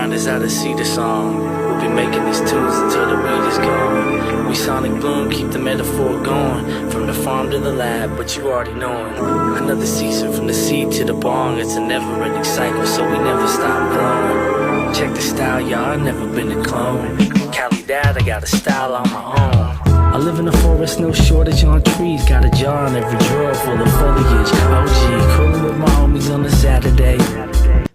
grind is out to see the song. We'll be making these tunes until the weed is gone. We sonic boom, keep the metaphor going. From the farm to the lab, but you already know it. Another season from the seed to the bong. It's a never-ending cycle, so we never stop growing. Check the style, y'all, I've never been a clone. Cali dad, I got a style on my own. I live in the forest, no shortage on trees. Got a jar in every drawer full of foliage. OG, cooling with my homies on a Saturday.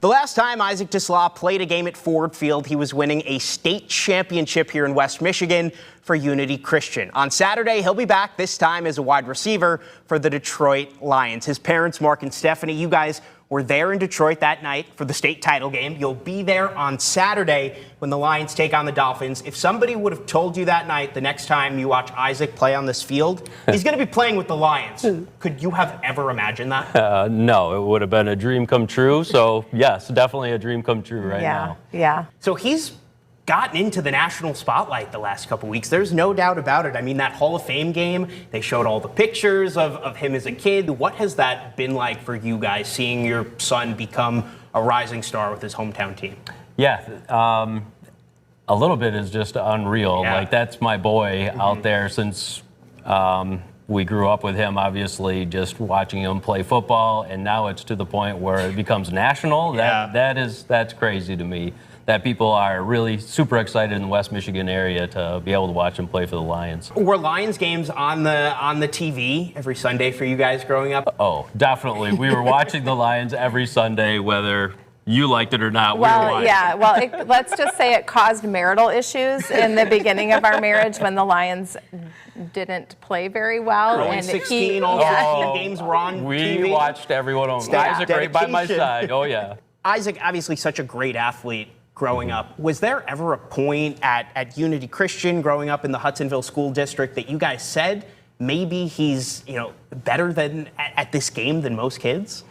The last time Isaac Teslaa played a game at Ford Field, he was winning a state championship here in West Michigan for Unity Christian. On Saturday, he'll be back, this time as a wide receiver for the Detroit Lions. His parents, Mark and Stephanie, you guys were there in Detroit that night for the state title game. You'll be there on Saturday when the Lions take on the Dolphins. If somebody would have told you that night, the next time you watch Isaac play on this field, he's going to be playing with the Lions. Could you have ever imagined that? No, it would have been a dream come true. So, yes, definitely a dream come true right now. Yeah. So he's gotten into the national spotlight the last couple weeks. There's no doubt about it. I mean, that Hall of Fame game, they showed all the pictures of him as a kid. What has that been like for you guys, seeing your son become a rising star with his hometown team? Yeah, a little bit is just unreal. Yeah. Like, that's my boy out there since we grew up with him, obviously, just watching him play football, and now it's to the point where it becomes national. That's crazy to me, that people are really super excited in the West Michigan area to be able to watch him play for the Lions. Were Lions games on the TV every Sunday for you guys growing up? Oh, definitely. We were watching the Lions every Sunday, whether you liked it or not. Well, yeah. Well, let's just say it caused marital issues in the beginning of our marriage when the Lions didn't play very well. Growing And 16, all 16 games were on TV. We watched every one of them. Isaac right by my side. Oh, yeah. Isaac, obviously such a great athlete growing up. Was there ever a point at Unity Christian growing up in the Hudsonville School District that you guys said maybe he's better than at this game than most kids?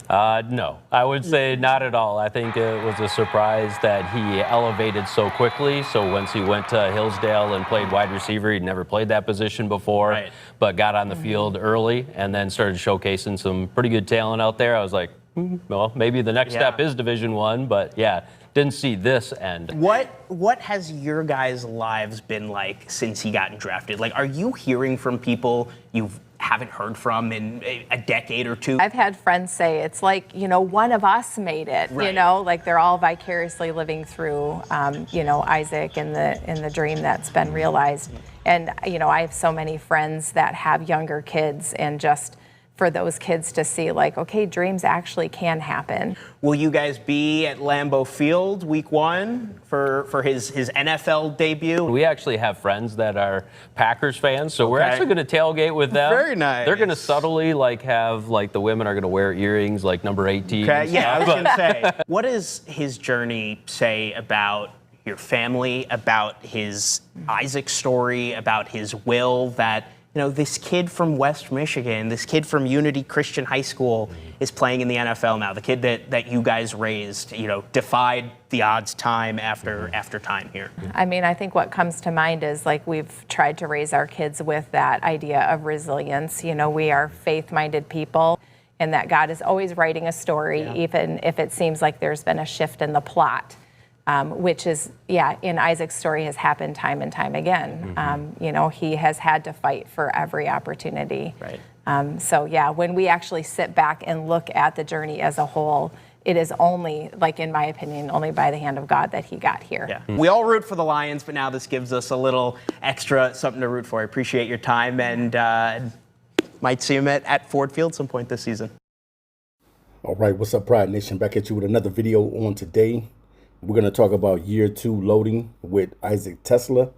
No, I would say not at all. I think it was a surprise that he elevated so quickly. So once he went to Hillsdale and played wide receiver, he'd never played that position before, but got on the field early and then started showcasing some pretty good talent out there. I was like, well, maybe the next step is Division I, but yeah, didn't see this end. What has your guys' lives been like since he got drafted? Like, are you hearing from people you haven't heard from in a decade or two? I've had friends say it's like, one of us made it, like they're all vicariously living through, Isaac and the dream that's been realized. And, I have so many friends that have younger kids, and just for those kids to see, like, okay, dreams actually can happen. Will you guys be at Lambeau Field week 1 for his NFL debut? We actually have friends that are Packers fans, so we're actually going to tailgate with them. Very nice. They're going to subtly have the women are going to wear earrings like number 18. Okay, yeah, I was going to say. What does his journey say about your family, about his Isaac story, about his will that this kid from West Michigan, this kid from Unity Christian High School is playing in the NFL now. The kid that you guys raised, defied the odds time after time here. I mean, I think what comes to mind is we've tried to raise our kids with that idea of resilience. We are faith-minded people, and that God is always writing a story, even if it seems like there's been a shift in the plot. Which is, in Isaac's story has happened time and time again. He has had to fight for every opportunity. Right. So, when we actually sit back and look at the journey as a whole, it is only, in my opinion, only by the hand of God that he got here. Yeah. We all root for the Lions, but now this gives us a little extra something to root for. I appreciate your time, and might see him at Ford Field some point this season. All right, what's up, Pride Nation? Back at you with another video on today. We're going to talk about year 2 loading with Isaac Teslaa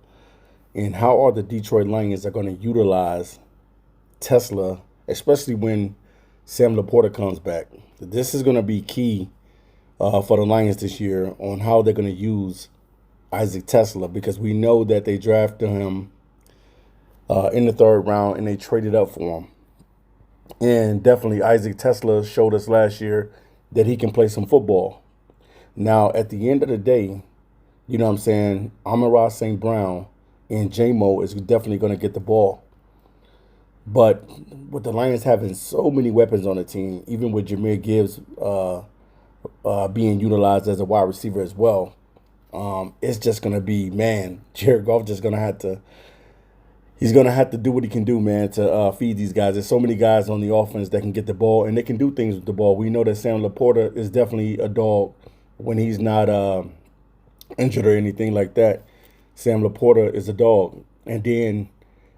and how all the Detroit Lions are going to utilize Teslaa, especially when Sam Laporta comes back. This is going to be key for the Lions this year on how they're going to use Isaac Teslaa, because we know that they drafted him in the 3rd round and they traded up for him. And definitely Isaac Teslaa showed us last year that he can play some football. Now, at the end of the day, Amon-Ra St. Brown and J-Mo is definitely going to get the ball. But with the Lions having so many weapons on the team, even with Jahmyr Gibbs being utilized as a wide receiver as well, it's just going to be, man, Jared Goff just going to have to, he's going to have to do what he can do, man, to feed these guys. There's so many guys on the offense that can get the ball, and they can do things with the ball. We know that Sam Laporta is definitely a dog when he's not injured or anything like that. Sam Laporta is a dog. And then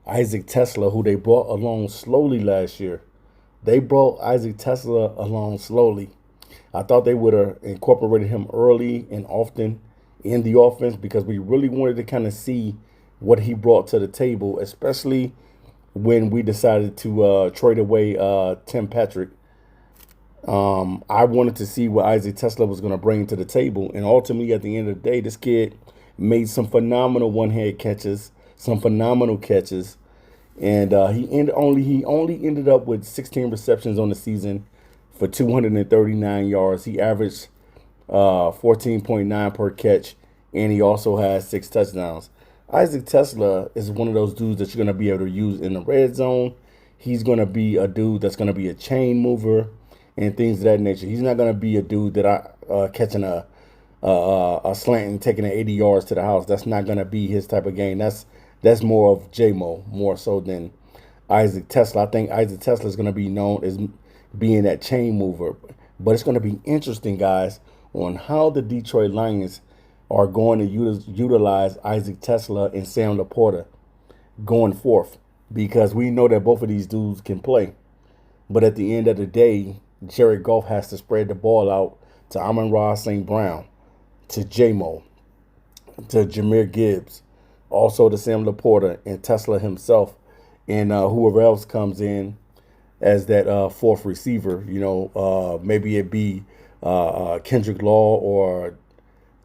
Isaac Teslaa, who they brought along slowly last year. They brought Isaac Teslaa along slowly. I thought they would have incorporated him early and often in the offense because we really wanted to kind of see what he brought to the table, especially when we decided to trade away Tim Patrick. I wanted to see what Isaac Teslaa was going to bring to the table. And ultimately, at the end of the day, this kid made some phenomenal one-hand catches, some phenomenal catches. And he only ended up with 16 receptions on the season for 239 yards. He averaged 14.9 per catch, and he also has 6 touchdowns. Isaac Teslaa is one of those dudes that you're going to be able to use in the red zone. He's going to be a dude that's going to be a chain mover and things of that nature. He's not going to be a dude that catching a slant and taking it 80 yards to the house. That's not going to be his type of game. That's more of J-Mo, more so than Isaac Teslaa. I think Isaac Teslaa is going to be known as being that chain mover. But it's going to be interesting, guys, on how the Detroit Lions are going to utilize Isaac Teslaa and Sam Laporta going forth, because we know that both of these dudes can play. But at the end of the day, Jared Goff has to spread the ball out to Amon-Ra St. Brown, to J-Mo, to Jahmyr Gibbs, also to Sam Laporta and Teslaa himself, and whoever else comes in as that fourth receiver. You know, maybe it be Kendrick Law or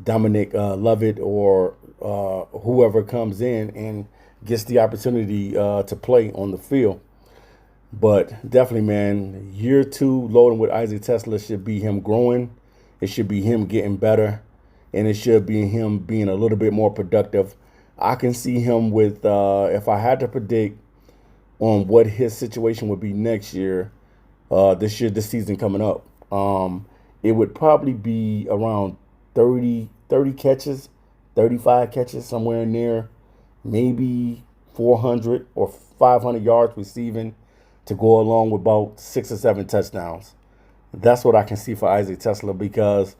Dominic Lovett or whoever comes in and gets the opportunity to play on the field. But definitely, man, year 2 loading with Isaac Teslaa should be him growing. It should be him getting better, and it should be him being a little bit more productive. I can see him with, if I had to predict on what his situation would be next year, this season coming up, it would probably be around 30 catches, 35 catches, somewhere in there, maybe 400 or 500 yards receiving to go along with about 6 or 7 touchdowns. That's what I can see for Isaac Teslaa, because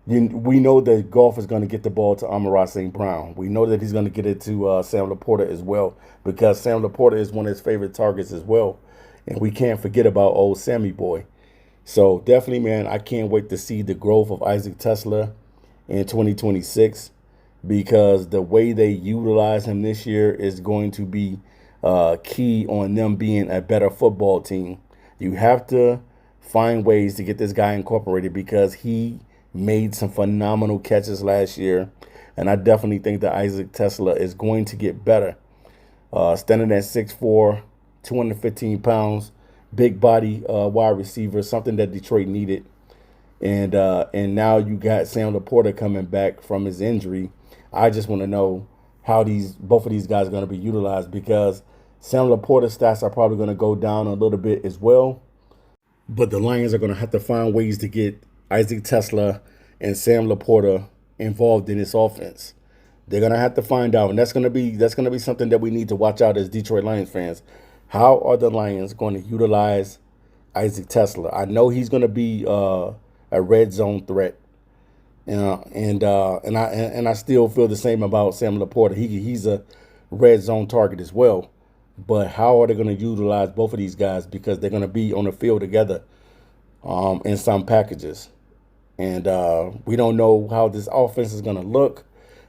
we know that Goff is going to get the ball to Amon-Ra St. Brown. We know that he's going to get it to Sam Laporta as well, because Sam Laporta is one of his favorite targets as well. And we can't forget about old Sammy boy. So definitely, man, I can't wait to see the growth of Isaac Teslaa in 2026, because the way they utilize him this year is going to be key on them being a better football team. You have to find ways to get this guy incorporated, because he made some phenomenal catches last year, and I definitely think that Isaac Teslaa is going to get better. Standing at 6'4", 215 pounds, big body wide receiver, something that Detroit needed. And now you got Sam Laporta coming back from his injury. I just want to know how both of these guys are going to be utilized, because Sam Laporta's stats are probably going to go down a little bit as well. But the Lions are going to have to find ways to get Isaac Teslaa and Sam Laporta involved in this offense. They're going to have to find out, and that's going to be something that we need to watch out as Detroit Lions fans. How are the Lions going to utilize Isaac Teslaa? I know he's going to be a red zone threat, and I still feel the same about Sam Laporta. He's a red zone target as well. But how are they going to utilize both of these guys? Because they're going to be on the field together in some packages. And we don't know how this offense is going to look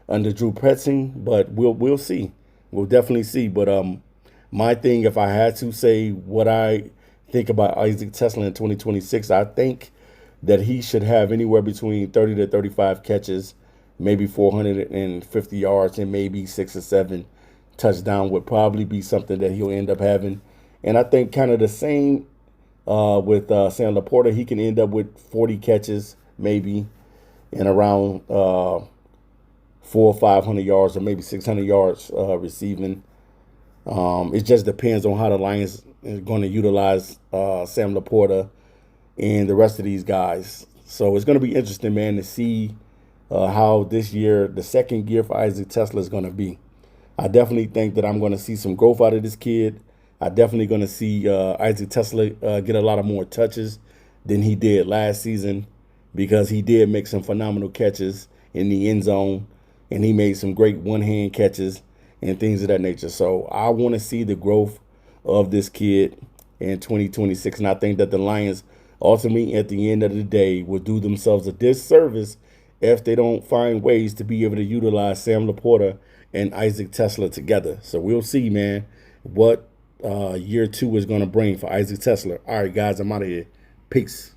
under Drew Petzing, but we'll see. We'll definitely see. But my thing, if I had to say what I think about Isaac Teslaa in 2026, I think that he should have anywhere between 30 to 35 catches, maybe 450 yards, and maybe 6 or 7 touchdown would probably be something that he'll end up having. And I think kind of the same with Sam Laporta. He can end up with 40 catches maybe, and around 400 or 500 yards, or maybe 600 yards receiving. It just depends on how the Lions are going to utilize Sam Laporta and the rest of these guys. So it's going to be interesting, man, to see how this year, the second year for Isaac Teslaa is going to be. I definitely think that I'm going to see some growth out of this kid. I definitely going to see Isaac Teslaa get a lot of more touches than he did last season, because he did make some phenomenal catches in the end zone, and he made some great one-hand catches and things of that nature. So I want to see the growth of this kid in 2026, and I think that the Lions ultimately, at the end of the day, will do themselves a disservice if they don't find ways to be able to utilize Sam Laporta and Isaac Teslaa together. So we'll see, man, what year 2 is going to bring for Isaac Teslaa. All right, guys, I'm out of here. Peace.